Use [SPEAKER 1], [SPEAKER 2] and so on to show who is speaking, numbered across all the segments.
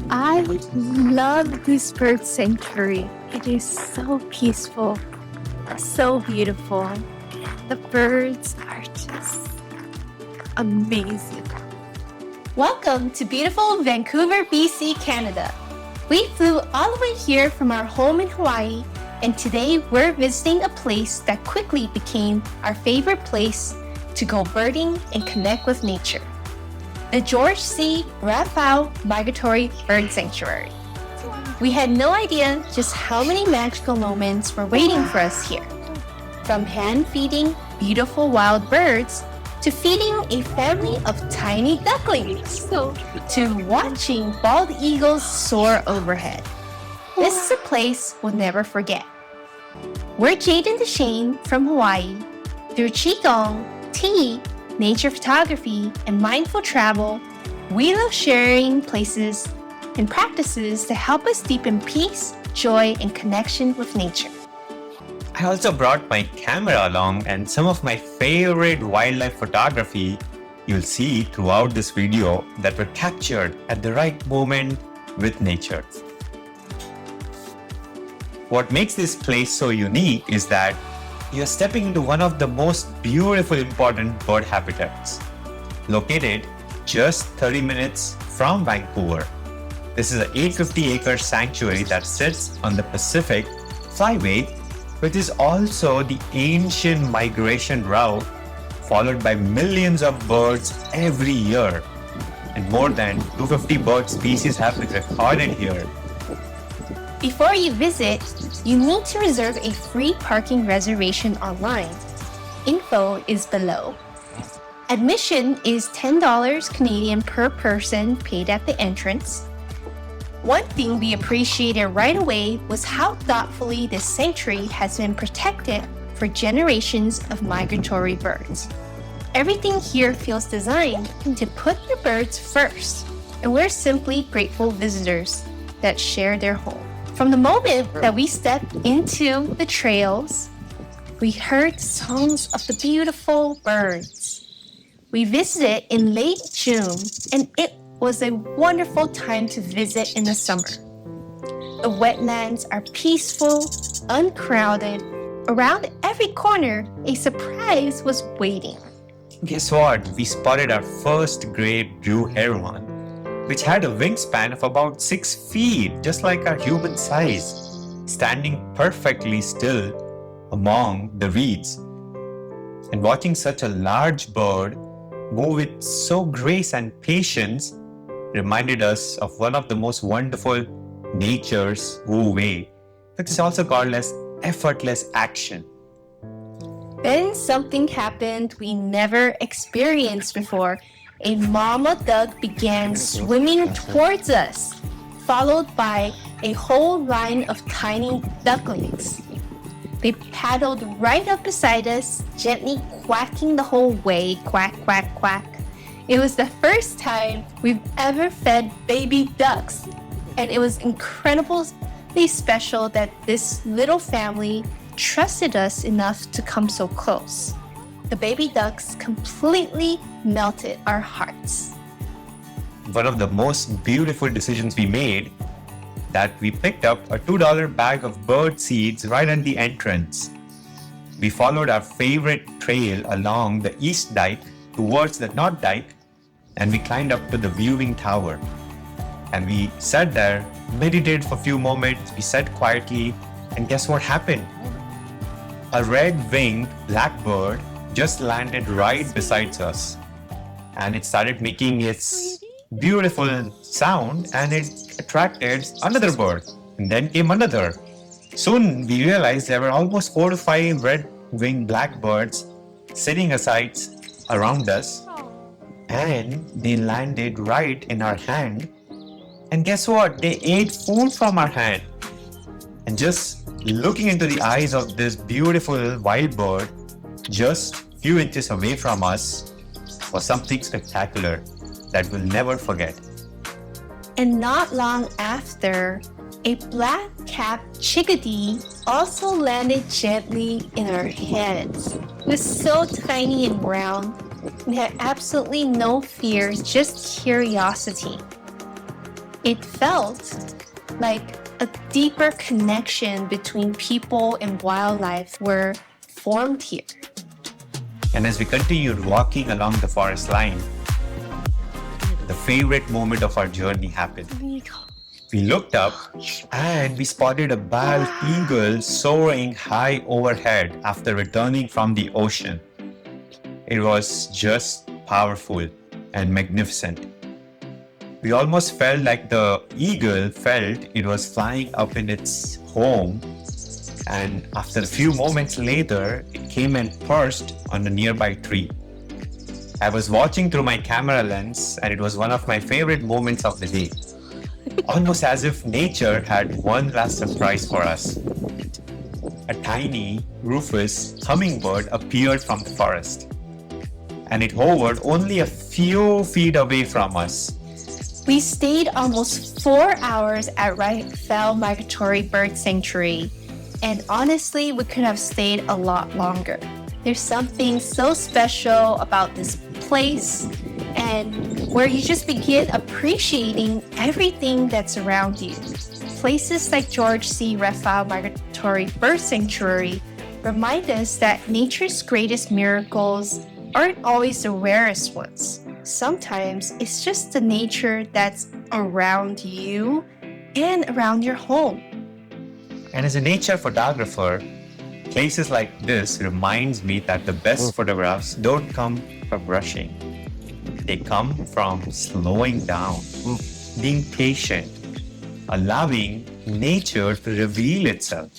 [SPEAKER 1] I love this bird sanctuary. It is so peaceful, so beautiful. The birds are just amazing.
[SPEAKER 2] Welcome to beautiful Vancouver, BC, Canada. We flew all the way here from our home in Hawaii, and today we're visiting a place that quickly became our favorite place to go birding and connect with nature. The George C. Reifel Migratory Bird Sanctuary. We had no idea just how many magical moments were waiting for us here. From hand-feeding beautiful wild birds to feeding a family of tiny ducklings, to watching bald eagles soar overhead. This is a place we'll never forget. We're Jade and Deshane from Hawaii. Through Qigong, tea, nature photography, and mindful travel, we love sharing places and practices to help us deepen peace, joy, and connection with nature.
[SPEAKER 3] I also brought my camera along and some of my favorite wildlife photography you'll see throughout this video that were captured at the right moment with nature. What makes this place so unique is that you're stepping into one of the most beautiful important bird habitats, located just 30 minutes from Vancouver. This is an 850-acre sanctuary that sits on the Pacific Flyway, which is also the ancient migration route followed by millions of birds every year. And more than 250 bird species have been recorded here.
[SPEAKER 2] Before you visit, you need to reserve a free parking reservation online. Info is below. Admission is $10 Canadian per person paid at the entrance. One thing we appreciated right away was how thoughtfully this sanctuary has been protected for generations of migratory birds. Everything here feels designed to put the birds first, and we're simply grateful visitors that share their home. From the moment that we stepped into the trails, we heard songs of the beautiful birds. We visited in late June, and it was a wonderful time to visit in the summer. The wetlands are peaceful, uncrowded. Around every corner, a surprise was waiting.
[SPEAKER 3] Guess what? We spotted our first great blue heron, which had a wingspan of about 6 feet, just like our human size, standing perfectly still among the reeds. And watching such a large bird move with so grace and patience reminded us of one of the most wonderful nature's wu way, which is also called as effortless action.
[SPEAKER 2] Then something happened we never experienced before. A mama duck began swimming towards us, followed by a whole line of tiny ducklings. They paddled right up beside us, gently quacking the whole way, quack, quack, quack. It was the first time we've ever fed baby ducks, and it was incredibly special that this little family trusted us enough to come so close. The baby ducks completely melted our hearts.
[SPEAKER 3] One of the most beautiful decisions we made, that we picked up a $2 bag of bird seeds right at the entrance. We followed our favorite trail along the east dike towards the north dike, and we climbed up to the viewing tower. And we sat there, meditated for a few moments, we sat quietly, and guess what happened? A red-winged blackbird just landed right beside us, and it started making its beautiful sound, and it attracted another bird, and then came another. Soon we realized there were almost 4 to 5 red-winged blackbirds sitting aside around us, and they landed right in our hand. And guess what? They ate food from our hand. And just looking into the eyes of this beautiful wild bird, just few inches away from us, was something spectacular that we'll never forget.
[SPEAKER 2] And not long after, a black-capped chickadee also landed gently in our hands. It was so tiny and brown, and had absolutely no fear, just curiosity. It felt like a deeper connection between people and wildlife were formed here.
[SPEAKER 3] And as we continued walking along the forest line, the favorite moment of our journey happened. We looked up and we spotted a bald eagle soaring high overhead after returning from the ocean. It was just powerful and magnificent. We almost felt like the eagle felt it was flying up in its home, and after a few moments later, it came and perched on a nearby tree. I was watching through my camera lens, and it was one of my favorite moments of the day. Almost as if nature had one last surprise for us. A tiny Rufous hummingbird appeared from the forest, and it hovered only a few feet away from us.
[SPEAKER 2] We stayed almost 4 hours at Reifel Migratory Bird Sanctuary, and honestly, we could have stayed a lot longer. There's something so special about this place, and where you just begin appreciating everything that's around you. Places like George C. Reifel Migratory Bird Sanctuary remind us that nature's greatest miracles aren't always the rarest ones. Sometimes it's just the nature that's around you and around your home.
[SPEAKER 3] And as a nature photographer, places like this reminds me that the best photographs don't come from rushing. They come from slowing down, being patient, allowing nature to reveal itself.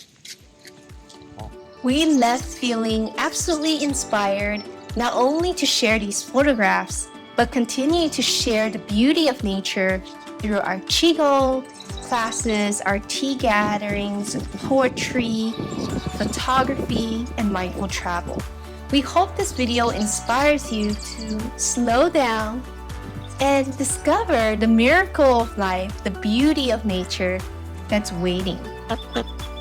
[SPEAKER 2] We left feeling absolutely inspired not only to share these photographs, but continue to share the beauty of nature through our qigong classes, our tea gatherings, poetry, photography, and mindful travel. We hope this video inspires you to slow down and discover the miracle of life, the beauty of nature that's waiting.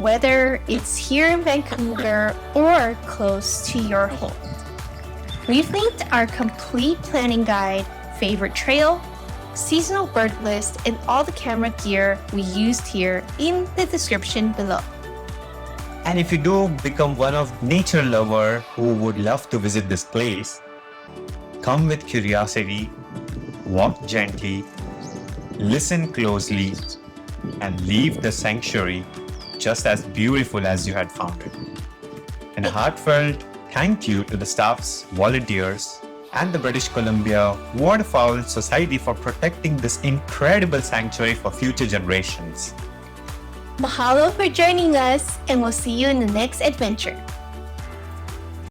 [SPEAKER 2] Whether it's here in Vancouver or close to your home. We've linked our complete planning guide, favorite trail, seasonal bird list, and all the camera gear we used here in the description below.
[SPEAKER 3] And if you do become one of nature lover who would love to visit this place, come with curiosity, walk gently, listen closely, and leave the sanctuary just as beautiful as you had found it. And a heartfelt thank you to the staffs, volunteers, and the British Columbia Waterfowl Society for protecting this incredible sanctuary for future generations.
[SPEAKER 2] Mahalo for joining us, and we'll see you in the next adventure.